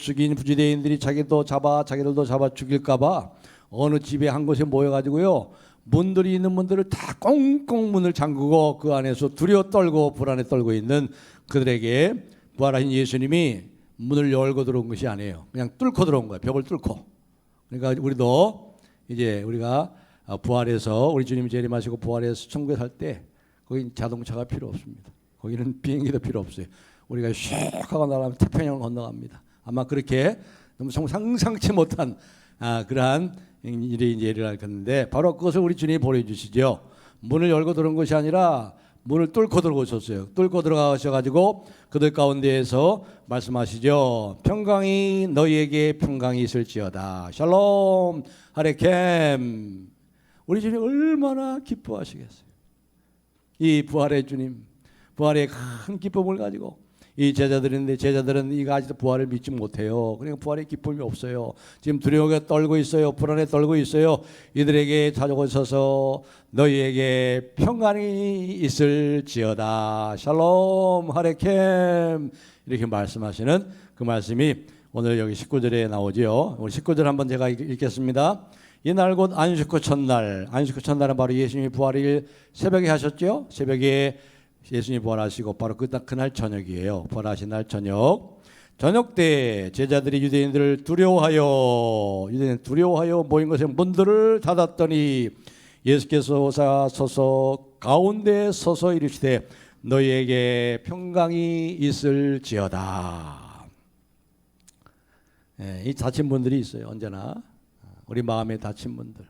죽인 부지대인들이 자기들도 잡아 죽일까봐 어느 집에 한 곳에 모여가지고요, 문들이 있는 문들을 다 꽁꽁 문을 잠그고 그 안에서 두려워 떨고 불안에 떨고 있는 그들에게 부활하신 예수님이 문을 열고 들어온 것이 아니에요. 그냥 뚫고 들어온 거예요. 벽을 뚫고. 그러니까 우리도 이제 우리가 부활해서 우리 주님이 재림하시고 부활해서 천국에 살 때 거긴 자동차가 필요 없습니다. 거기는 비행기도 필요 없어요. 우리가 슉 하고 나가면 태평양을 건너갑니다. 아마 그렇게 너무 상상치 못한 그러한 일이 이제 일어날 건데, 바로 그것을 우리 주님이 보여주시죠. 문을 열고 들어온 것이 아니라 문을 뚫고 들어오셨어요. 뚫고 들어가셔가지고 그들 가운데에서 말씀하시죠. 평강이 너희에게 평강이 있을지어다. 샬롬 하레켐. 우리 주님 얼마나 기뻐하시겠어요. 이 부활의 주님, 부활의 큰 기쁨을 가지고 이 제자들인데, 제자들은 이거 아직도 부활을 믿지 못해요. 그러니까 부활의 기쁨이 없어요. 지금 두려움에 떨고 있어요. 불안에 떨고 있어요. 이들에게 찾아오셔서 너희에게 평안이 있을지어다. 샬롬 하레켐. 이렇게 말씀하시는 그 말씀이 오늘 여기 19절에 나오죠. 우리 19절 한번 제가 읽겠습니다. 이날 곧 안식 후 첫날. 안식 후 첫날은 바로 예수님이 부활을 새벽에 하셨죠. 새벽에 예수님이 부활하시고 바로 그날 저녁이에요. 부활하신 날 저녁 때 제자들이 유대인들을 두려워하여 모인 것에 문들을 닫았더니 예수께서 서서 가운데 서서 이르시되 너희에게 평강이 있을지어다. 이 다친 분들이 있어요. 언제나 우리 마음에 다친 분들,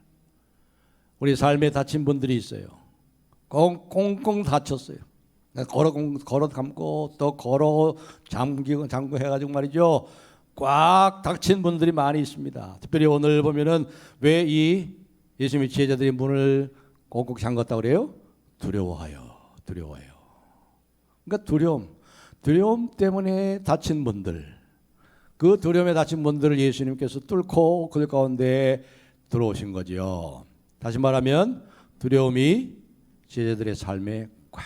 우리 삶에 다친 분들이 있어요. 꽁꽁 닫혔어요. 걸어 감고 또 걸어 잠고 해가지고 말이죠. 꽉 닫힌 분들이 많이 있습니다. 특별히 오늘 보면은 왜 이 예수님의 제자들이 문을 꽁꽁 잠갔다고 그래요? 두려워하여. 그러니까 두려움 때문에 다친 분들, 그 두려움에 다친 분들을 예수님께서 뚫고 그들 가운데 들어오신 거지요. 다시 말하면 두려움이 제자들의 삶에 꽉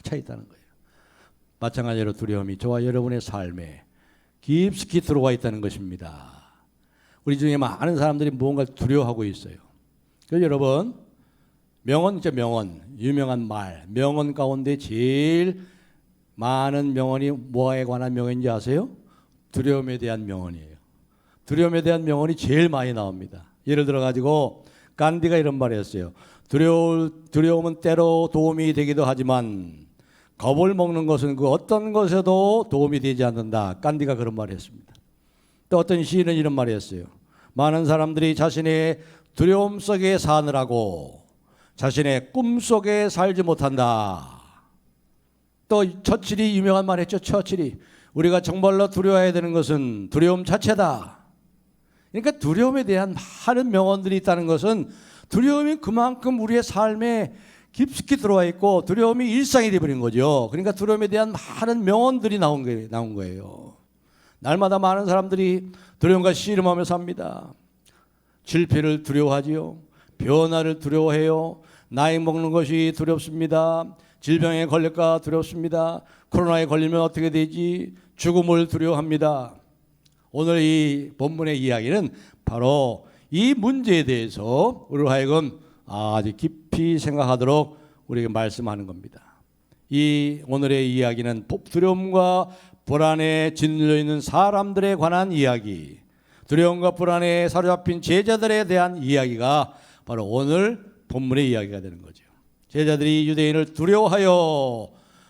차 있다는 거예요. 마찬가지로 두려움이 저와 여러분의 삶에 깊숙이 들어와 있다는 것입니다. 우리 중에 많은 사람들이 무언가를 두려워하고 있어요. 그래서 여러분, 명언, 유명한 말, 명언 가운데 제일 많은 명언이 뭐에 관한 명언인지 아세요? 두려움에 대한 명언이에요. 두려움에 대한 명언이 제일 많이 나옵니다. 예를 들어 가지고 간디가 이런 말을 했어요. 두려움은 때로 도움이 되기도 하지만 겁을 먹는 것은 그 어떤 것에도 도움이 되지 않는다. 간디가 그런 말을 했습니다. 또 어떤 시인은 이런 말을 했어요. 많은 사람들이 자신의 두려움 속에 사느라고 자신의 꿈 속에 살지 못한다. 또 처칠이 유명한 말 했죠. 처칠이 우리가 정말로 두려워해야 되는 것은 두려움 자체다. 그러니까 두려움에 대한 많은 명언들이 있다는 것은 두려움이 그만큼 우리의 삶에 깊숙이 들어와 있고 두려움이 일상이 되어버린 거죠. 그러니까 두려움에 대한 많은 명언들이 나온 거예요. 날마다 많은 사람들이 두려움과 씨름하며 삽니다. 실패를 두려워하지요. 변화를 두려워해요. 나이 먹는 것이 두렵습니다. 질병에 걸릴까 두렵습니다. 코로나에 걸리면 어떻게 되지? 죽음을 두려워합니다. 오늘 이 본문의 이야기는 바로 이 문제에 대해서 우리로 하여금 아주 깊이 생각하도록 우리에게 말씀하는 겁니다. 이 오늘의 이야기는 두려움과 불안에 짓눌려 있는 사람들에 관한 이야기, 두려움과 불안에 사로잡힌 제자들에 대한 이야기가 바로 오늘 본문의 이야기가 되는 거죠. 제자들이 유대인을 두려워하여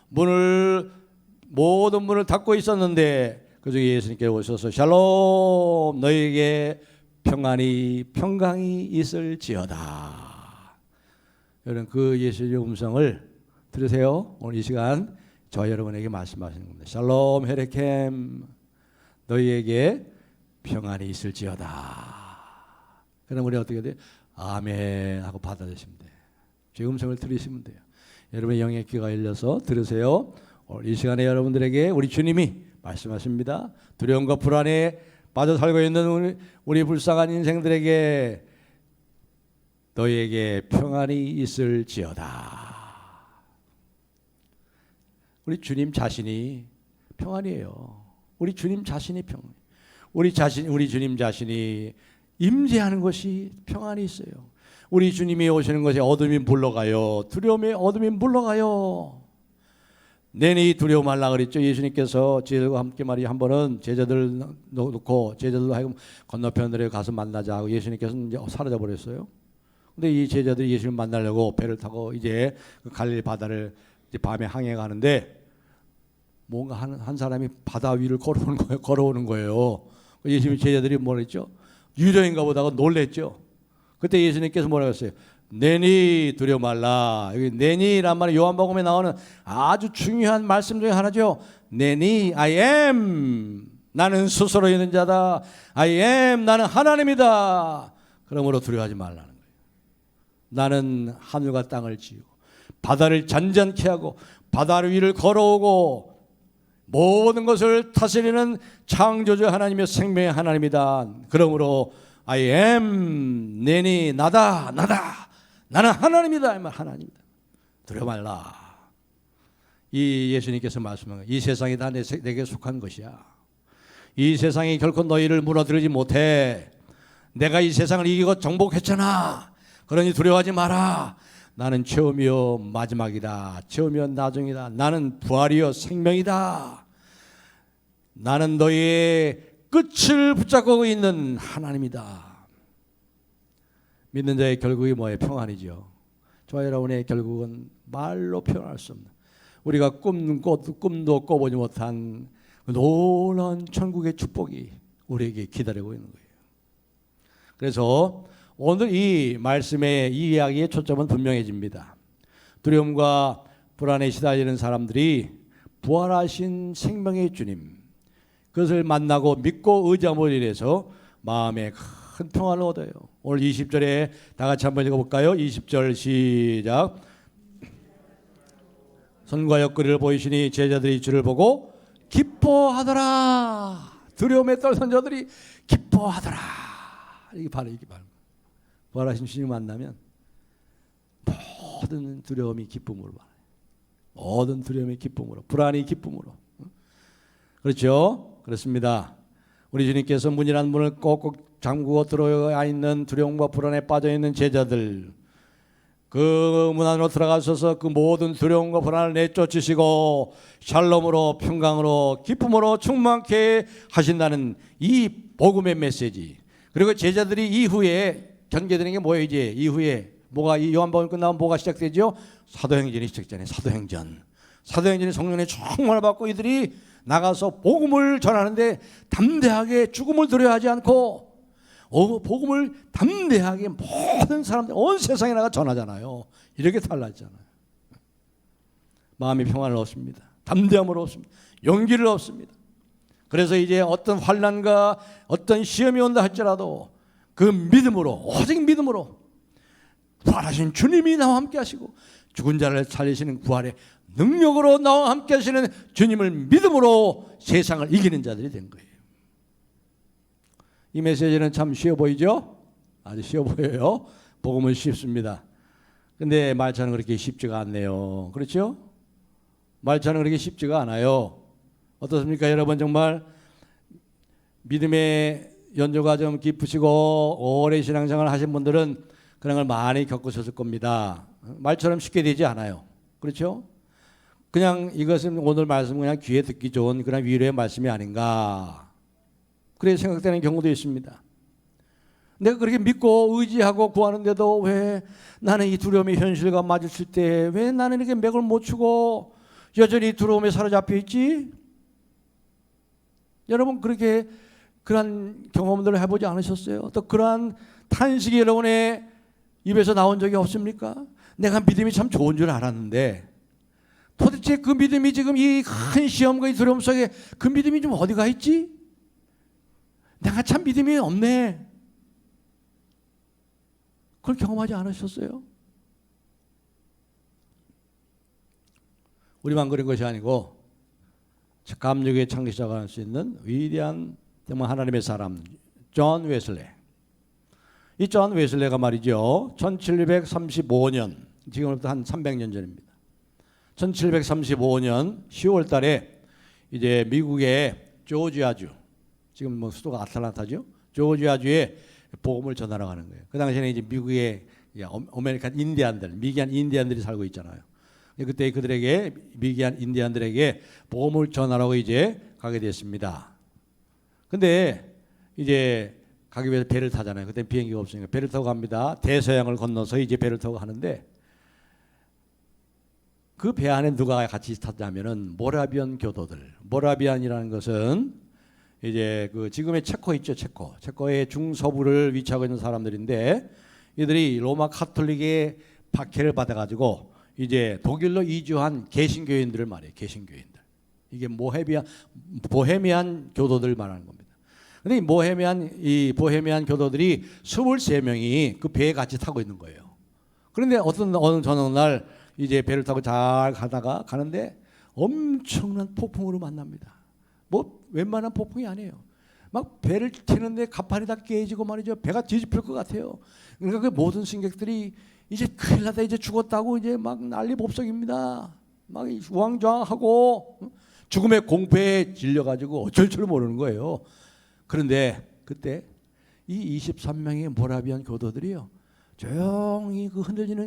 모든 문을 닫고 있었는데 그중에 예수님께서 오셔서 샬롬 너희에게 평강이 있을지어다. 여러분 그 예수의 음성을 들으세요. 오늘 이 시간 저 여러분에게 말씀하시는 겁니다. 샬롬 헤레켐 너희에게 평안이 있을지어다. 그럼 우리 어떻게 돼요? 아멘 하고 받아주시면 돼요. 제 음성을 들으시면 돼요. 여러분의 영의 귀가 열려서 들으세요. 오늘 이 시간에 여러분들에게 우리 주님이 말씀하십니다. 두려움과 불안에 빠져 살고 있는 우리 불쌍한 인생들에게 너희에게 평안이 있을지어다. 우리 주님 자신이 평안이에요. 우리 주님 자신이 평안. 우리 주님 자신이 임재하는 것이 평안이 있어요. 우리 주님이 오시는 것에 어둠이 물러가요. 두려움에 어둠이 물러가요. 내니 두려워 말라 그랬죠. 예수님께서 제자들과 함께 말이 한 번은 제자들 놓고 제자들도 하여금 건너편으로 가서 만나자 하고 예수님께서는 이제 사라져 버렸어요. 근데 이 제자들이 예수님을 만나려고 배를 타고 이제 그 갈릴리 바다를 이제 밤에 항해가는데 뭔가 한 사람이 바다 위를 걸어오는 거예요. 예수님 제자들이 뭐라 했죠? 유령인가 보다가 놀랬죠. 그때 예수님께서 뭐라고 했어요? 내니 두려워 말라. 여기 내니란 말은 요한복음에 나오는 아주 중요한 말씀 중에 하나죠. 내니 I am, 나는 스스로 있는 자다. I am, 나는 하나님이다. 그러므로 두려워하지 말라는 거예요. 나는 하늘과 땅을 지우고 바다를 잔잔케 하고 바다 위를 걸어오고 모든 것을 다스리는 창조주 하나님의 생명의 하나님이다. 그러므로 I am, 내니 나다. 나는 하나님이다. 하나님이다. 두려워 말라. 이 예수님께서 말씀한 이 세상이 다 내게 속한 것이야. 이 세상이 결코 너희를 무너뜨리지 못해. 내가 이 세상을 이기고 정복했잖아. 그러니 두려워하지 마라. 나는 처음이요 마지막이다. 처음이요 나중이다. 나는 부활이요 생명이다. 나는 너희의 끝을 붙잡고 있는 하나님이다. 믿는 자의 결국이 뭐예요? 평안이죠. 저와 여러분의 결국은 말로 표현할 수 없는, 우리가 꿈도 꿔보지 못한 놀라운 천국의 축복이 우리에게 기다리고 있는 거예요. 그래서 오늘 이 말씀의 이 이야기의 초점은 분명해집니다. 두려움과 불안에 시달리는 사람들이 부활하신 생명의 주님, 그것을 만나고 믿고 의지함으로 인해서 마음에 큰 평안을 얻어요. 오늘 20절에 다 같이 한번 읽어볼까요? 20절 시작. 선과 옆구리를 보이시니 제자들이 주를 보고 기뻐하더라. 두려움에 떨던 자들이 기뻐하더라. 이게 바로 부활하신 주님 만나면 모든 두려움이 기쁨으로 말해요. 모든 두려움이 기쁨으로, 불안이 기쁨으로. 그렇죠? 그렇습니다. 우리 주님께서 문이라는 문을 꼭꼭 잠그고 들어와 있는 두려움과 불안에 빠져 있는 제자들, 그 문 안으로 들어가셔서 그 모든 두려움과 불안을 내쫓으시고 샬롬으로, 평강으로, 기쁨으로 충만케 하신다는 이 복음의 메시지. 그리고 제자들이 이후에 견뎌드는 게 뭐예요? 이제 이후에 뭐가, 이 요한복음 끝나면 뭐가 시작되죠? 사도행전이 시작되잖아요. 사도행전이 성령의 충만을 받고 이들이 나가서 복음을 전하는데 담대하게 죽음을 두려워하지 않고 복음을 담대하게 모든 사람들 온 세상에 나가 전하잖아요. 이렇게 달라지잖아요. 마음의 평안을 얻습니다. 담대함을 얻습니다. 용기를 얻습니다. 그래서 이제 어떤 환난과 어떤 시험이 온다 할지라도 그 믿음으로, 오직 믿음으로 부활하신 주님이 나와 함께 하시고 죽은 자를 살리시는 부활의 능력으로 나와 함께 하시는 주님을 믿음으로 세상을 이기는 자들이 된 거예요. 이 메시지는 참 쉬워 보이죠? 아주 쉬워 보여요. 복음은 쉽습니다. 근데 말처럼 그렇게 쉽지가 않네요. 그렇죠? 말처럼 그렇게 쉽지가 않아요. 어떻습니까? 여러분 정말 믿음의 연조가 좀 깊으시고 오래 신앙생활을 하신 분들은 그런 걸 많이 겪으셨을 겁니다. 말처럼 쉽게 되지 않아요. 그렇죠? 그냥 이것은 오늘 말씀 그냥 귀에 듣기 좋은 그런 위로의 말씀이 아닌가, 그렇게 생각되는 경우도 있습니다. 내가 그렇게 믿고 의지하고 구하는데도 왜 나는 이 두려움의 현실과 마주칠 때 왜 나는 이렇게 맥을 못 추고 여전히 두려움에 사로잡혀 있지? 여러분 그렇게 그런 경험들을 해보지 않으셨어요? 또 그러한 탄식이 여러분의 입에서 나온 적이 없습니까? 내가 믿음이 참 좋은 줄 알았는데 도대체 그 믿음이 지금 이 큰 시험과 이 두려움 속에 그 믿음이 좀 어디가 있지? 내가 참 믿음이 없네. 그걸 경험하지 않으셨어요? 우리만 그런 것이 아니고 감력의 창시자가 할 수 있는 위대한 정말 하나님의 사람 존 웨슬레. 이 존 웨슬레가 말이죠, 1735년, 지금부터 한 300년 전입니다. 1735년 10월 달에 이제 미국의 조지아주, 지금 뭐 수도가 아틀란타죠. 조지아주에 복음을 전하러 가는 거예요. 그 당시에는 이제 미국의 아메리칸 인디안들, 미기안 인디안들이 살고 있잖아요. 그때 그들에게 미기안 인디안들에게 복음을 전하라고 이제 가게 됐습니다. 근데 이제 가기 위해서 배를 타잖아요. 그때 비행기가 없으니까 배를 타고 갑니다. 대서양을 건너서 이제 배를 타고 가는데 그 배 안에 누가 같이 탔냐면은 모라비안 교도들. 모라비안이라는 것은 이제 그 지금의 체코 있죠, 체코의 중서부를 위치하고 있는 사람들인데 이들이 로마 카톨릭의 박해를 받아가지고 이제 독일로 이주한 개신교인들을 말해요. 개신교인들. 이게 보헤미안 교도들 말하는 겁니다. 근데 이 보헤미안 교도들이 23명이 그 배에 같이 타고 있는 거예요. 그런데 어느 저녁 날 이제 배를 타고 잘 가는데 엄청난 폭풍으로 만납니다. 뭐 웬만한 폭풍이 아니에요. 막 배를 튀는데 갑판이 다 깨지고 말이죠. 배가 뒤집힐 것 같아요. 그러니까 그 모든 승객들이 이제 큰일 났다, 이제 죽었다고 이제 막 난리 법석입니다. 막 우왕좌왕하고 죽음의 공포에 질려가지고 어쩔 줄 모르는 거예요. 그런데 그때 이 23명의 모라비안 교도들이요, 조용히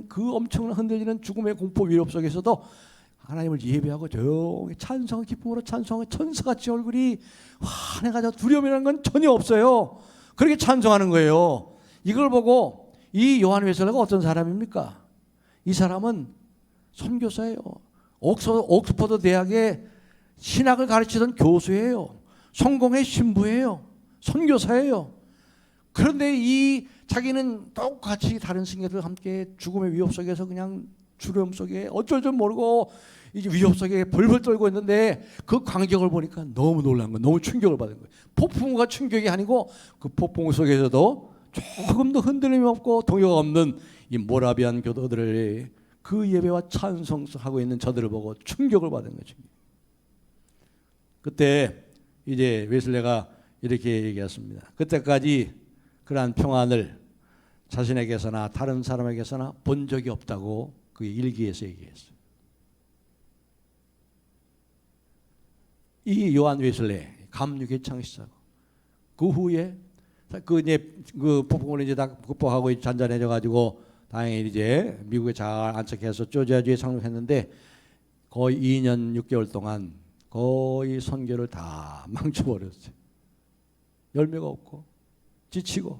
그 엄청난 흔들리는 죽음의 공포 위협 속에서도 하나님을 예배하고 조용히 찬송의 기쁨으로 찬송하고 천사같이 얼굴이 환해가지고 두려움이라는 건 전혀 없어요. 그렇게 찬송하는 거예요. 이걸 보고 이 요한 웨슬레가 어떤 사람입니까? 이 사람은 선교사예요. 옥스퍼드 대학에 신학을 가르치던 교수예요. 성공의 신부예요. 선교사예요. 그런데 자기는 똑같이 다른 승객들과 함께 죽음의 위협 속에서 그냥 두려움 속에 어쩔 줄 모르고 이제 위협 속에 벌벌 떨고 있는데 그 광경을 보니까 너무 놀란 거예요. 너무 충격을 받은 거예요. 폭풍우가 충격이 아니고 그 폭풍우 속에서도 조금도 흔들림이 없고 동요가 없는 이 모라비안 교도들의 그 예배와 찬송하고 있는 저들을 보고 충격을 받은 거죠. 그때 이제 웨슬레가 이렇게 얘기했습니다. 그때까지 그러한 평안을 자신에게서나 다른 사람에게서나 본 적이 없다고 그 일기에서 얘기했어요. 이 요한 웨슬레 감육의 창시자고 그 후에 그 폭풍을 이제 다 극복하고 잔잔해져 가지고 다행히 이제 미국에 잘 안착해서 조지아주에 상륙했는데 거의 2년 6개월 동안 거의 선교를 다 망쳐버렸어요. 열매가 없고 지치고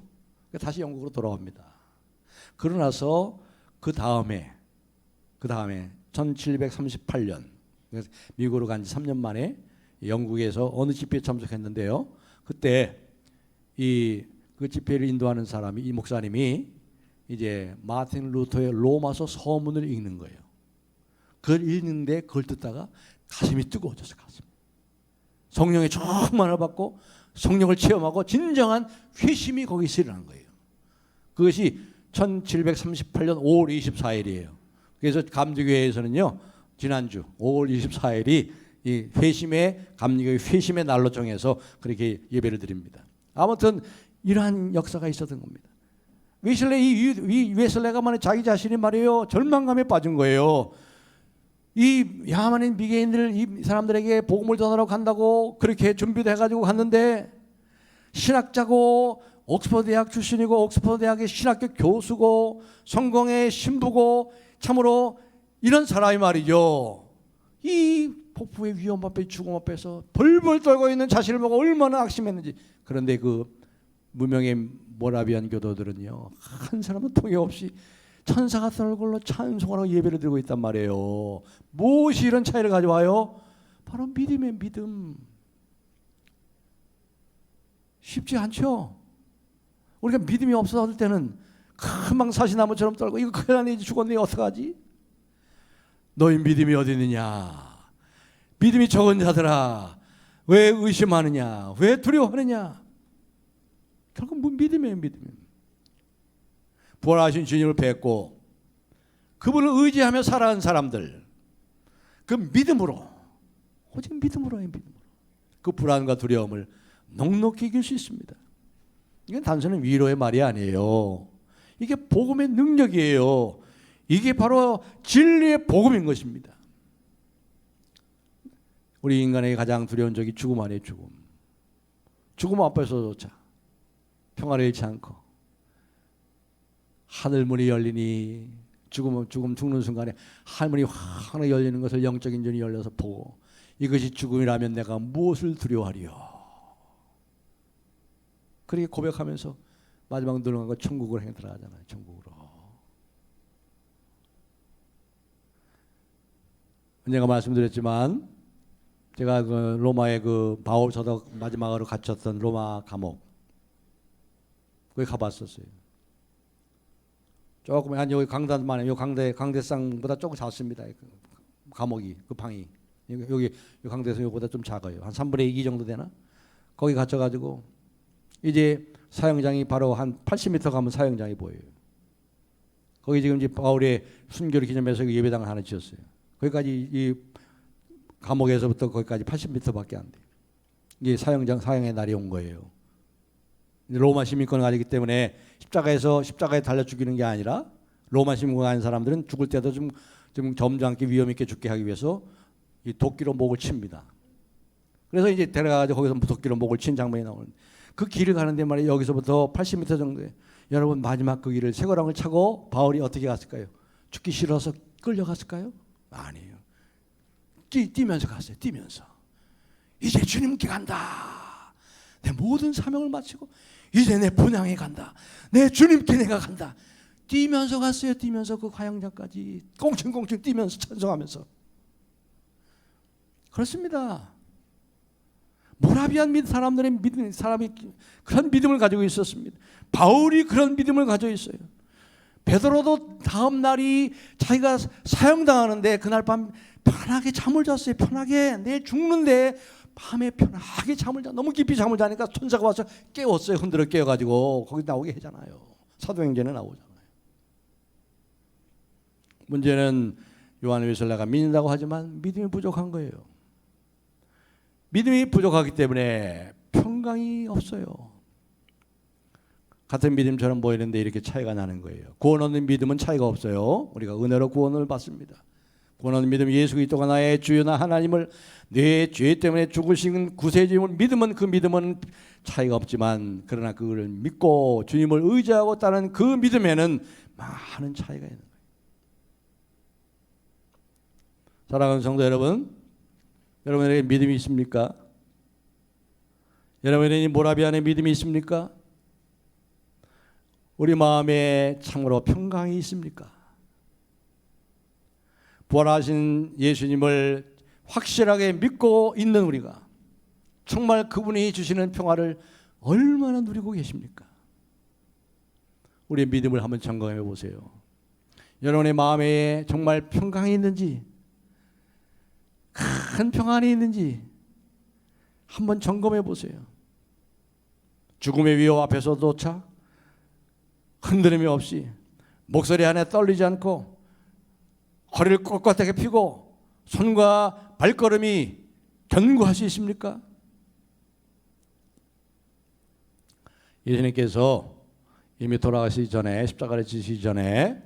다시 영국으로 돌아옵니다. 그러나서 그 다음에 1738년 미국으로 간 지 3년 만에 영국에서 어느 집회에 참석했는데요. 그때 그 집회를 인도하는 사람이 이 목사님이 이제 마틴 루터의 로마서 서문을 읽는 거예요. 그걸 읽는데 그걸 듣다가 가슴이 뜨거워져서 성령의 충만을 받고 성령을 체험하고 진정한 회심이 거기서 일어난 거예요. 그것이 1738년 5월 24일이에요. 그래서 감리교회에서는요, 지난주 5월 24일이 이 감리교회 회심의 날로 정해서 그렇게 예배를 드립니다. 아무튼 이러한 역사가 있었던 겁니다. 이 웨슬레가 말해 자기 자신이 말이에요, 절망감에 빠진 거예요. 이 야만인 미개인들 이 사람들에게 복음을 전하러 간다고 그렇게 준비도 해가지고 갔는데 신학자고 옥스퍼드 대학 출신이고 옥스퍼드 대학의 신학교 교수고 성공의 신부고 참으로 이런 사람이 말이죠. 이 폭풍의 위험 앞에 죽음 앞에서 벌벌 떨고 있는 자신을 보고 얼마나 악심했는지. 그런데 그 무명의 모라비안 교도들은요, 한 사람은 통해 없이 천사 같은 얼굴로 찬송하라고 예배를 드리고 있단 말이에요. 무엇이 이런 차이를 가져와요? 바로 믿음의 믿음. 쉽지 않죠. 우리가 믿음이 없었을 때는 금방 사시나무처럼 떨고 이거 큰일 나네, 이제 죽었네, 어떡하지? 너희 믿음이 어디 있느냐? 믿음이 적은 자들아, 왜 의심하느냐? 왜 두려워하느냐? 결국 믿음이에요, 믿음. 부활하신 주님을 뵙고 그분을 의지하며 살아가는 사람들, 그 믿음으로, 오직 믿음으로요, 믿음으로 그 불안과 두려움을 넉넉히 이길 수 있습니다. 이건 단순한 위로의 말이 아니에요. 이게 복음의 능력이에요. 이게 바로 진리의 복음인 것입니다. 우리 인간에게 가장 두려운 적이 죽음 아니에요, 죽음. 죽음 앞에서조차 평화를 잃지 않고 하늘문이 열리니 죽는 순간에 하늘문이 확 열리는 것을 영적인 눈이 열려서 보고 이것이 죽음이라면 내가 무엇을 두려워하리요. 그렇게 고백하면서 마지막 들어간 거 천국으로 향해 들어가잖아요. 천국으로. 언젠가 말씀드렸지만 제가 그 로마의 그 바울 서독 마지막으로 갇혔던 로마 감옥 거기 가봤었어요. 조금 한 여기 강단만 요 강대상보다 조금 작습니다. 감옥이 그 방이 여기 강대상 요보다 좀 작아요. 한 3분의 2 정도 되나? 거기 갇혀가지고 이제 사형장이 바로 한 80m 가면 사형장이 보여요. 거기 지금 이제 바울의 순교를 기념해서 예배당을 하나 지었어요. 거기까지 이 감옥에서부터 거기까지 80m밖에 안 돼요. 이게 사형의 날이 온 거예요. 로마 시민권을 가지기 때문에 십자가에 달려 죽이는 게 아니라 로마 시민권 가진 사람들은 죽을 때도 좀 점잖게 위험 있게 죽게 하기 위해서 이 도끼로 목을 칩니다. 그래서 이제 데려가가지고 거기서 도끼로 목을 친 장면이 나오는데 그 길을 가는데 말이에요. 여기서부터 80m 정도에 여러분 마지막 그 길을 쇠고랑을 차고 바울이 어떻게 갔을까요? 죽기 싫어서 끌려갔을까요? 아니에요. 뛰면서 갔어요. 뛰면서 이제 주님께 간다. 내 모든 사명을 마치고 이제 내 본향에 간다. 내 주님께 내가 간다. 뛰면서 갔어요. 뛰면서 그 화양장까지 꽁충꽁충 뛰면서 찬송하면서. 그렇습니다. 모라비안 사람들의 사람이 그런 믿음을 가지고 있었습니다. 바울이 그런 믿음을 가지고 있어요. 베드로도 다음 날이 자기가 사형당하는데 그날 밤 편하게 잠을 잤어요. 편하게 내일 죽는데 밤에 편하게 잠을 자. 너무 깊이 잠을 자니까 천사가 와서 깨웠어요. 흔들어 깨워가지고 거기 나오게 하잖아요. 사도행전에 나오잖아요. 문제는 요한일서를 내가 믿는다고 하지만 믿음이 부족한 거예요. 믿음이 부족하기 때문에 평강이 없어요. 같은 믿음처럼 보이는데 이렇게 차이가 나는 거예요. 구원 얻는 믿음은 차이가 없어요. 우리가 은혜로 구원을 받습니다. 구원 얻는 믿음, 예수 그리스도가 나의 주여나 하나님을 내 죄 때문에 죽으신 구세주임을 믿으면 그 믿음은 차이가 없지만 그러나 그걸 믿고 주님을 의지하고 따르는 그 믿음에는 많은 차이가 있는 거예요. 사랑하는 성도 여러분, 여러분에게 믿음이 있습니까? 여러분에게 모라비 안에 믿음이 있습니까? 우리 마음에 참으로 평강이 있습니까? 부활하신 예수님을 확실하게 믿고 있는 우리가 정말 그분이 주시는 평화를 얼마나 누리고 계십니까? 우리의 믿음을 한번 점검해 보세요. 여러분의 마음에 정말 평강이 있는지, 큰 평안이 있는지 한번 점검해 보세요. 죽음의 위협 앞에서조차 흔들림이 없이 목소리 안에 떨리지 않고 허리를 꼿꼿하게 펴고 손과 발걸음이 견고할 수 있습니까? 예수님께서 이미 돌아가시기 전에 십자가를 지시기 전에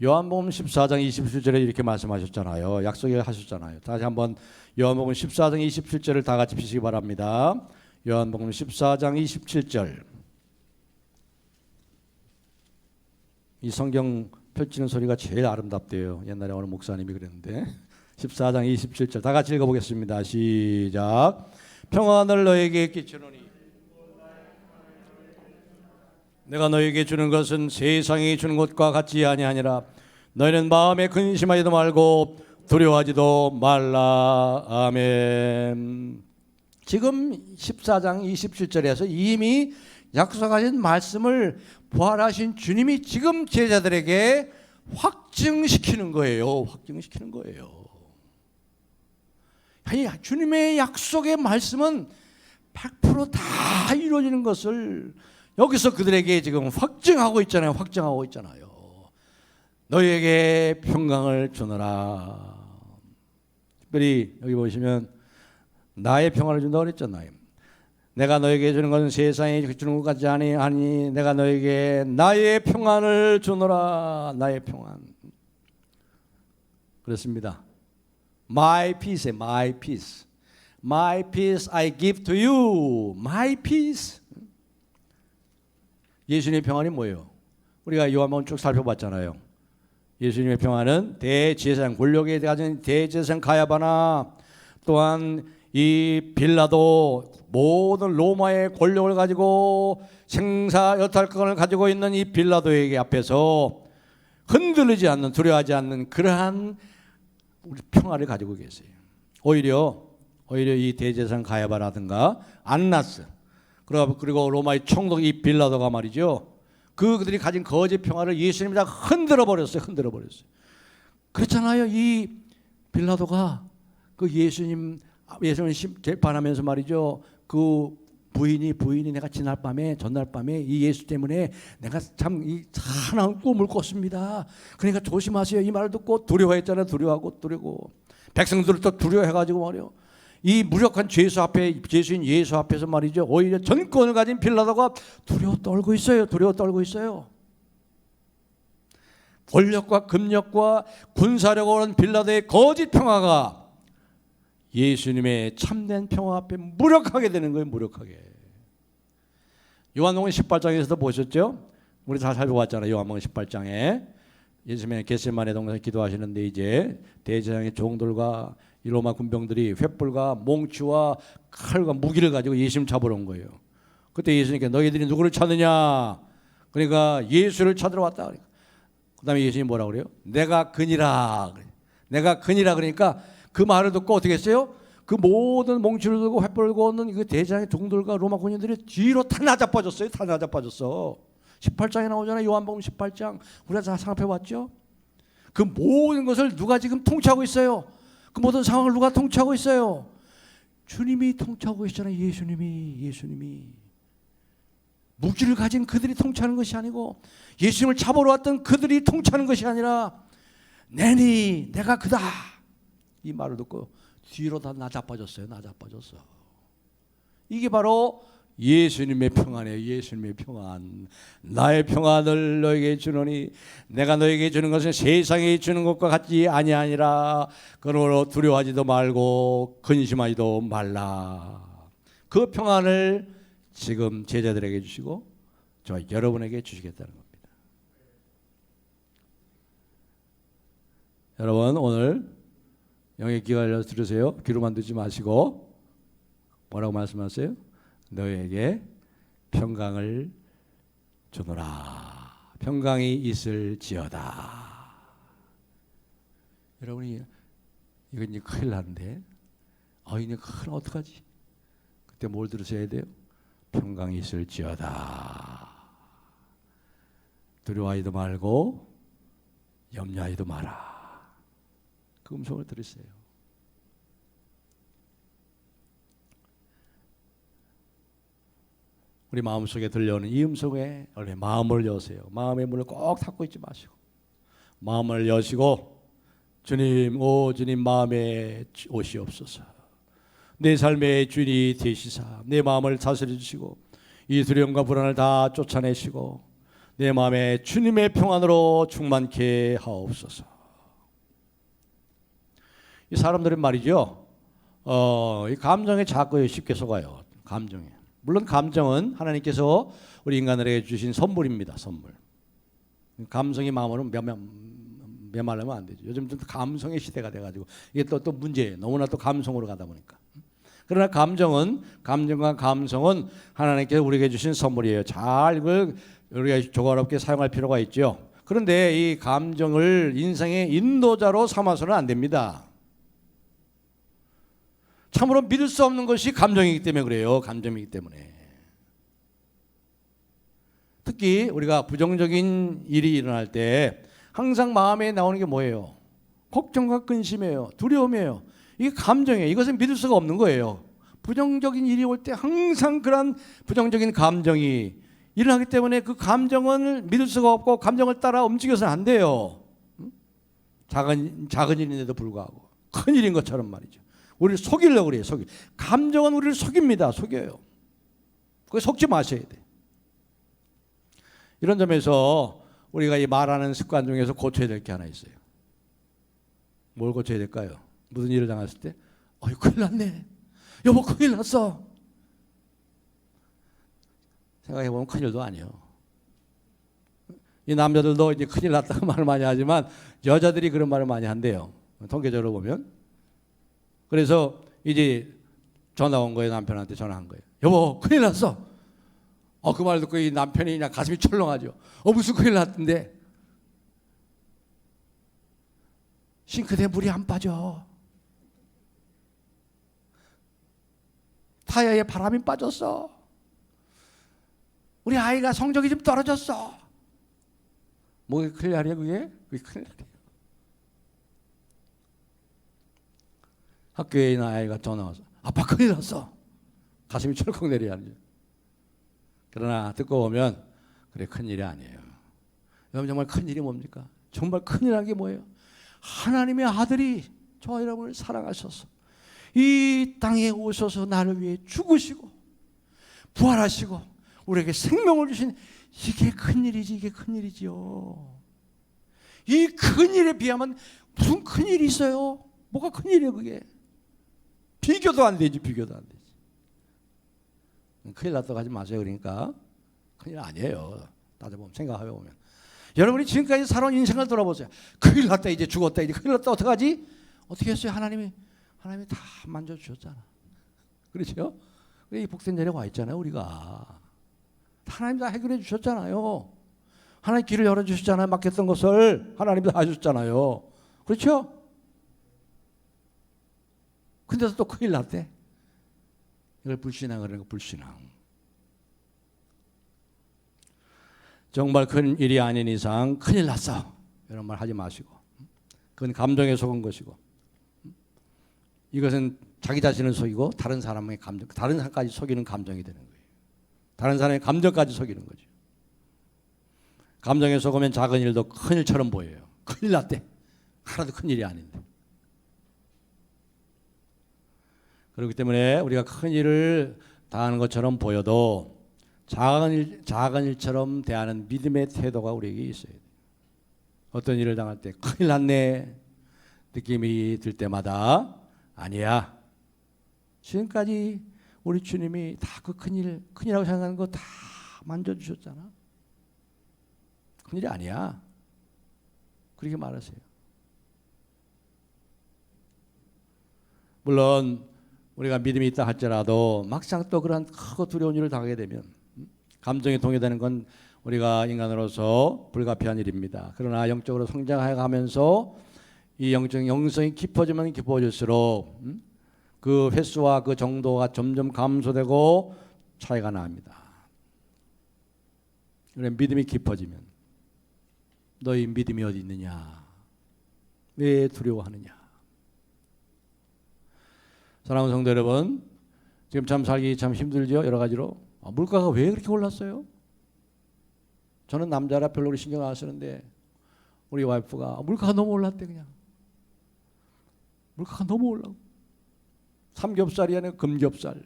요한복음 14장 27절에 이렇게 말씀하셨잖아요. 약속하셨잖아요. 다시 한번 요한복음 14장 27절을 다 같이 피시기 바랍니다. 요한복음 14장 27절. 이 성경 펼치는 소리가 제일 아름답대요. 옛날에 어느 목사님이 그랬는데 14장 27절 다 같이 읽어보겠습니다. 시작. 평안을 너에게 끼치노니 내가 너에게 주는 것은 세상이 주는 것과 같지 아니하니라. 너희는 마음에 근심하지도 말고 두려워하지도 말라. 아멘. 지금 14장 27절에서 이미 약속하신 말씀을 부활하신 주님이 지금 제자들에게 확증시키는 거예요. 확증시키는 거예요. 아니, 주님의 약속의 말씀은 100%다 이루어지는 것을 여기서 그들에게 지금 확증하고 있잖아요. 확증하고 있잖아요. 너희에게 평강을 주노라. 특별히 여기 보시면 나의 평안을 준다고 그랬잖아요. 내가 너에게 주는 것은 세상이 주는 것 같지 아니 내가 너에게 나의 평안을 주노라. 나의 평안. 그렇습니다. My peace, my peace. My peace I give to you. My peace. 예수님의 평안이 뭐예요? 우리가 요한복음 쭉 살펴봤잖아요. 예수님의 평안은 대제사장, 권력에 가진 대제사장 가야바나, 또한 이 빌라도, 모든 로마의 권력을 가지고 생사 여탈권을 가지고 있는 이 빌라도에게 앞에서 흔들리지 않는, 두려워하지 않는 그러한 우리 평화를 가지고 계세요. 오히려 이 대제사장 가야바라든가 안나스, 그리고 로마의 총독 이 빌라도가 말이죠, 그들이 가진 거짓 평화를 예수님이 다 흔들어 버렸어요. 그렇잖아요. 이 빌라도가 그 예수님 재판하면서 말이죠, 그 부인이 내가 전날 밤에 이 예수 때문에 내가 참 이 찬한 꿈을 꿨습니다. 그러니까 조심하세요. 이 말을 듣고 두려워했잖아요. 두려워. 백성들도 두려워해가지고 말이요, 이 무력한 죄수인 예수 앞에서 말이죠, 오히려 전권을 가진 빌라도가 두려워 떨고 있어요. 권력과 금력과 군사력으로 오는 빌라도의 거짓 평화가 예수님의 참된 평화 앞에 무력하게 되는 거예요. 요한복음 18장에서도 보셨죠? 우리 다 살펴봤잖아요. 요한복음 18장에 예수님의 겟세마네 동산에 기도하시는데 이제 대제사장의 종들과 이 로마 군병들이 횃불과 몽치와 칼과 무기를 가지고 예수님 잡으러 온 거예요. 그때 예수님께 너희들이 누구를 찾느냐? 그러니까 예수를 찾으러 왔다. 그 다음에 예수님이 뭐라고 그래요? 내가 그니라. 그러니까 그 말을 듣고 어떻게 했어요? 그 모든 몽치를 들고 횃불을 들고 오는 그 대제사장의 종들과 로마 군인들이 뒤로 다 낮아빠졌어. 18장에 나오잖아요. 요한복음 18장. 우리가 다 생각해봤죠? 그 모든 것을 누가 지금 통치하고 있어요? 그 모든 상황을 누가 통치하고 있어요? 주님이 통치하고 있잖아요. 예수님이. 무기를 가진 그들이 통치하는 것이 아니고, 예수님을 잡으러 왔던 그들이 통치하는 것이 아니라, 내가 그다. 이 말을 듣고 뒤로 다 낮아빠졌어요. 이게 바로 예수님의 평안이에요. 예수님의 평안. 나의 평안을 너에게 주노니 내가 너에게 주는 것은 세상에 주는 것과 같지 아니하니라. 그러므로 두려워하지도 말고 근심하지도 말라. 그 평안을 지금 제자들에게 주시고 저 여러분에게 주시겠다는 겁니다. 여러분 오늘 영의 귀가 열려서 들으세요. 귀로만 듣지 마시고 뭐라고 말씀하세요? 너에게 평강을 주노라. 평강이 있을지어다. 여러분이 이거 이제 큰일 나는데, 이제 큰일 어떡하지? 그때 뭘 들으셔야 돼요? 평강이 있을지어다. 두려워하지도 말고 염려하지도 마라. 그 음성을 들으세요. 우리 마음속에 들려오는 이 음성에 우리 마음을 여세요. 마음의 문을 꼭 닫고 있지 마시고 마음을 여시고 주님, 주님 마음에 오시옵소서. 내 삶의 주인이 되시사 내 마음을 다스려 주시고 이 두려움과 불안을 다 쫓아내시고 내 마음에 주님의 평안으로 충만케 하옵소서. 이 사람들은 말이죠, 이 감정에 자꾸 쉽게 속아요. 감정에. 물론 감정은 하나님께서 우리 인간들에게 주신 선물입니다. 선물. 감성이 마음으로 메말르면 안 되죠. 요즘 좀 감성의 시대가 돼가지고 이게 또 문제예요. 너무나 또 감성으로 가다 보니까. 그러나 감정과 감성은 하나님께서 우리에게 주신 선물이에요. 잘 이걸 우리가 조화롭게 사용할 필요가 있죠. 그런데 이 감정을 인생의 인도자로 삼아서는 안 됩니다. 참으로 믿을 수 없는 것이 감정이기 때문에 그래요. 감정이기 때문에. 특히 우리가 부정적인 일이 일어날 때 항상 마음에 나오는 게 뭐예요? 걱정과 근심이에요. 두려움이에요. 이게 감정이에요. 이것은 믿을 수가 없는 거예요. 부정적인 일이 올 때 항상 그런 부정적인 감정이 일어나기 때문에 그 감정을 믿을 수가 없고 감정을 따라 움직여서는 안 돼요. 작은 일인데도 불구하고 큰 일인 것처럼 말이죠. 우리를 속이려고 그래요. 감정은 우리를 속입니다. 속여요. 그거 속지 마셔야 돼. 이런 점에서 우리가 이 말하는 습관 중에서 고쳐야 될 게 하나 있어요. 뭘 고쳐야 될까요? 무슨 일을 당했을 때 큰일 났네. 여보 큰일 났어. 생각해보면 큰일도 아니에요. 이 남자들도 이제 큰일 났다고 말을 많이 하지만 여자들이 그런 말을 많이 한대요. 통계적으로 보면. 그래서 이제 전화 온 거예요. 남편한테 전화한 거예요. 여보 큰일 났어. 그 말 듣고 이 남편이 그냥 가슴이 철렁하죠. 무슨 큰일 났던데. 싱크대에 물이 안 빠져. 타이어에 바람이 빠졌어. 우리 아이가 성적이 좀 떨어졌어. 뭐가 큰일 날이야 그게? 그게 큰일 날이야. 학교에 있는 아이가 전화 와서 아빠 큰일 났어. 가슴이 철컥 내려앉아. 그러나 듣고 보면 그래 큰일이 아니에요. 여러분 정말 큰일이 뭡니까? 정말 큰일한 게 뭐예요? 하나님의 아들이 저와 여러분을 사랑하셔서 이 땅에 오셔서 나를 위해 죽으시고 부활하시고 우리에게 생명을 주신 이게 큰일이지. 이게 큰일이지요. 이 큰일에 비하면 무슨 큰일이 있어요? 뭐가 큰일이에요 그게? 비교도 안 되지. 비교도 안 되지. 큰일 났다고 하지 마세요. 그러니까 큰일 아니에요. 따져보면 생각해보면 여러분이 지금까지 살아온 인생을 돌아보세요. 큰일 났다 이제 죽었다 이제 큰일 났다 어떡하지? 어떻게 했어요? 하나님이 다 만져주셨잖아. 그렇죠? 이 복된 자리에 와 있잖아요. 우리가 하나님 다 해결해 주셨잖아요. 하나님 길을 열어주셨잖아요. 막혔던 것을 하나님이 다 하셨잖아요. 그렇죠? 근데도 또 큰일 났대. 이걸 불신앙을 하는 거 불신앙. 정말 큰 일이 아닌 이상 큰일 났어. 이런 말 하지 마시고. 그건 감정에 속은 것이고. 이것은 자기 자신을 속이고 다른 사람의 감정, 다른 사람까지 속이는 감정이 되는 거예요. 다른 사람의 감정까지 속이는 거죠. 감정에 속으면 작은 일도 큰 일처럼 보여요. 큰일 났대. 하나도 큰 일이 아닌데. 그렇기 때문에 우리가 큰 일을 당하는 것처럼 보여도 작은 일처럼 대하는 믿음의 태도가 우리에게 있어야 돼요. 어떤 일을 당할 때 큰일 났네 느낌이 들 때마다 아니야. 지금까지 우리 주님이 다 그 큰일이라고 생각하는 거 다 만져주셨잖아. 큰일이 아니야. 그렇게 말하세요. 물론 우리가 믿음이 있다 할지라도 막상 또 그런 크고 두려운 일을 당하게 되면 감정이 동요되는 건 우리가 인간으로서 불가피한 일입니다. 그러나 영적으로 성장해 가면서 이 영성이 깊어지면 깊어질수록 그 횟수와 그 정도가 점점 감소되고 차이가 납니다. 그래 믿음이 깊어지면 너희 믿음이 어디 있느냐? 왜 두려워하느냐? 사랑하는 성도 여러분, 지금 참 살기 참 힘들죠? 여러 가지로. 물가가 왜 그렇게 올랐어요? 저는 남자라 별로 신경 안 쓰는데 우리 와이프가 물가가 너무 올랐대. 그냥 물가가 너무 올라고 삼겹살이 아니라 금겹살.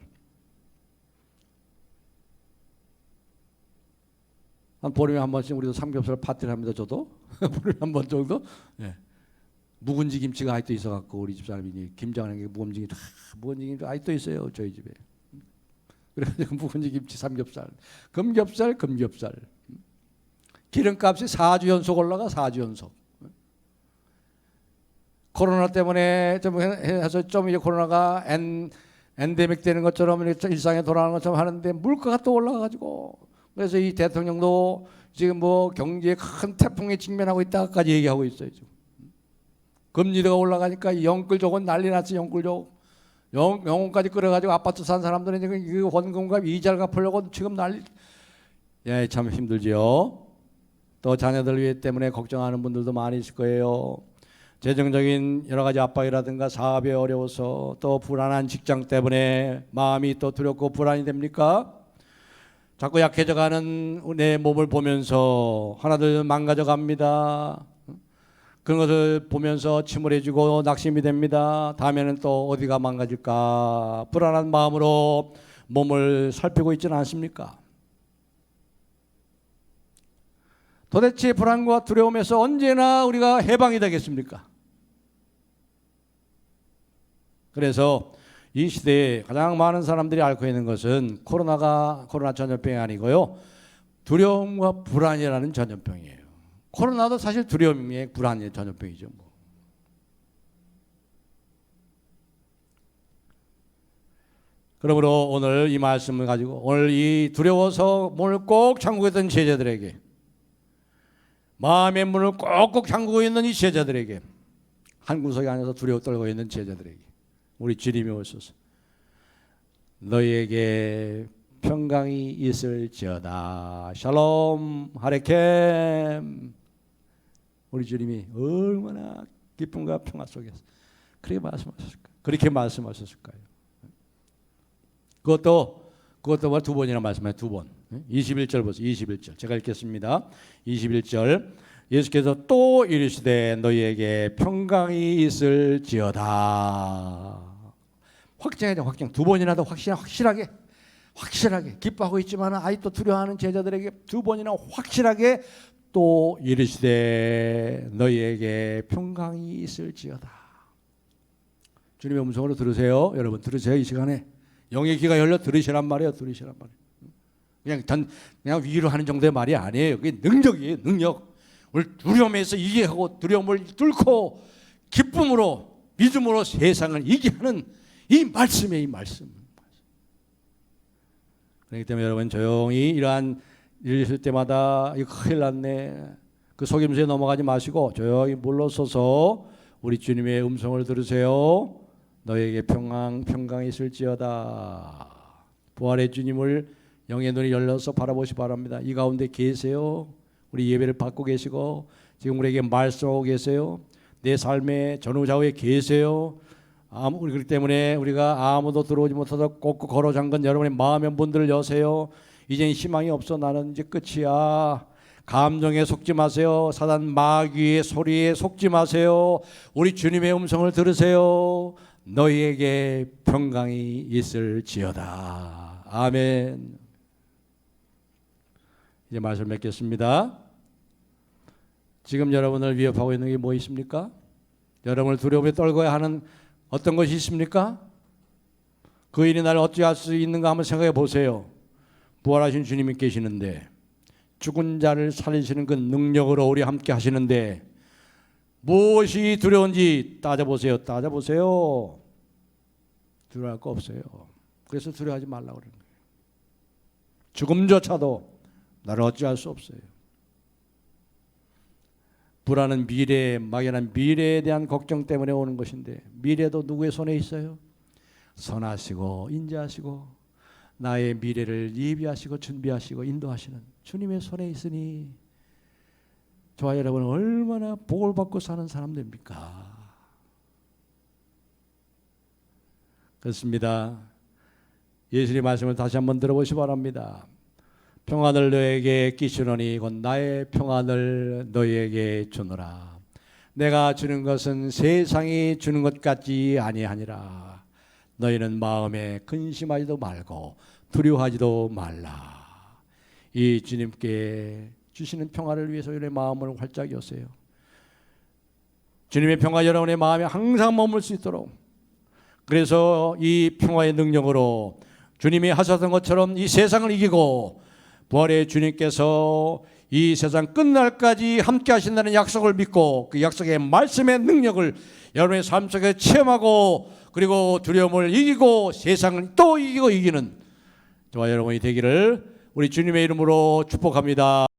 한 보름에 한 번씩 우리도 삼겹살 파티를 합니다. 저도 보름에 한 번 정도. 네. 묵은지 김치가 아직도 있어갖고 우리 집사람이 김장하는 게 묵은지 김치 아직도 있어요. 저희 집에. 그래가지고 묵은지 김치 삼겹살, 금겹살. 기름값이 4주 연속 올라가. 4주 연속. 코로나 때문에 좀 해서 좀 이제 코로나가 엔데믹 되는 것처럼 일상에 돌아가는 것처럼 하는데 물가가 또 올라가가지고 그래서 이 대통령도 지금 뭐 경제에 큰 태풍에 직면하고 있다까지 얘기하고 있어요. 지금. 금리가 올라가니까 영끌족은 난리 났지. 영끌족 영혼까지 끌어가지고 아파트 산 사람들은 지금 이 원금과 이자를 갚으려고 지금 난리. 예, 참 힘들지요. 또 자녀들 위해 때문에 걱정하는 분들도 많이 있을 거예요. 재정적인 여러 가지 압박이라든가 사업이 어려워서 또 불안한 직장 때문에 마음이 또 두렵고 불안이 됩니까? 자꾸 약해져가는 내 몸을 보면서 하나둘 망가져갑니다. 그런 것을 보면서 침울해지고 낙심이 됩니다. 다음에는 또 어디가 망가질까 불안한 마음으로 몸을 살피고 있지는 않습니까? 도대체 불안과 두려움에서 언제나 우리가 해방이 되겠습니까? 그래서 이 시대에 가장 많은 사람들이 앓고 있는 것은 코로나 전염병이 아니고요. 두려움과 불안이라는 전염병이에요. 코로나도 사실 두려움의 불안의 전염병이죠. 그러므로 오늘 이 말씀을 가지고 오늘 이 두려워서 문을 꼭 잠그고 있던 제자들에게, 마음의 문을 꼭꼭 잠그고 있는 이 제자들에게, 한 구석에 앉아서 두려워 떨고 있는 제자들에게 우리 주님이 오셔서 너희에게 평강이 있을지어다. 샬롬 하레켐. 우리 주님이 얼마나 기쁨과 평화 속에서 그렇게 말씀하셨을까요? 그렇게 말씀하셨을까요? 그것도 두 번이나 말씀해요. 두 번. 21절 보세요. 21절. 제가 읽겠습니다. 21절. 예수께서 또 이르시되 너희에게 평강이 있을지어다. 확정해야 확정. 두 번이나 더 확실하게 기뻐하고 있지만 아직도 두려워하는 제자들에게 두 번이나 확실하게 또 이르시되 너희에게 평강이 있을지어다. 주님의 음성으로 들으세요. 여러분 들으세요. 이 시간에 영의 귀가 열려 들으시란 말이에요. 그냥 위로 하는 정도의 말이 아니에요. 그게 능력이에요. 능력. 우리 두려움에서 이기하고 두려움을 뚫고 기쁨으로 믿음으로 세상을 이기하는 이 말씀이에요. 이 말씀. 그렇기 때문에 여러분 조용히 이러한 일 있을 때마다 이거 큰일 났네, 그 속임수에 넘어가지 마시고 조용히 물러서서 우리 주님의 음성을 들으세요. 너에게 평강이 있을지어다. 부활의 주님을 영의 눈이 열려서 바라보시 바랍니다. 이 가운데 계세요. 우리 예배를 받고 계시고 지금 우리에게 말씀하고 계세요. 내 삶의 전후좌우에 계세요. 그렇기 때문에 우리가 아무도 들어오지 못하도록 꼭꼭 걸어 잠근 여러분의 마음의 문들을 여세요. 이젠 희망이 없어. 나는 이제 끝이야. 감정에 속지 마세요. 사단 마귀의 소리에 속지 마세요. 우리 주님의 음성을 들으세요. 너희에게 평강이 있을지어다. 아멘. 이제 말씀 맺겠습니다. 지금 여러분을 위협하고 있는 게 뭐 있습니까? 여러분을 두려움에 떨고야 하는 어떤 것이 있습니까? 그 일이 나를 어찌할 수 있는가 한번 생각해 보세요. 부활하신 주님이 계시는데, 죽은 자를 살리시는 그 능력으로 우리 함께 하시는데 무엇이 두려운지 따져보세요. 두려워할 거 없어요. 그래서 두려워하지 말라고 그러는 거예요. 죽음조차도 나를 어찌할 수 없어요. 불안은 막연한 미래에 대한 걱정 때문에 오는 것인데, 미래도 누구의 손에 있어요? 선하시고 인자하시고 나의 미래를 예비하시고 준비하시고 인도하시는 주님의 손에 있으니 저와 여러분은 얼마나 복을 받고 사는 사람들입니까? 그렇습니다. 예수님의 말씀을 다시 한번 들어보시기 바랍니다. 평안을 너에게 끼치노니 곧 나의 평안을 너희에게 주노라. 내가 주는 것은 세상이 주는 것 같지 아니하니라. 너희는 마음에 근심하지도 말고 두려워하지도 말라. 이 주님께 주시는 평화를 위해서 여러분의 마음을 활짝 여세요. 주님의 평화 여러분의 마음에 항상 머물 수 있도록, 그래서 이 평화의 능력으로 주님이 하셨던 것처럼 이 세상을 이기고 부활의 주님께서 이 세상 끝날까지 함께 하신다는 약속을 믿고 그 약속의 말씀의 능력을 여러분의 삶 속에 체험하고, 그리고 두려움을 이기고 세상을 또 이기고 이기는 저와 여러분이 되기를 우리 주님의 이름으로 축복합니다.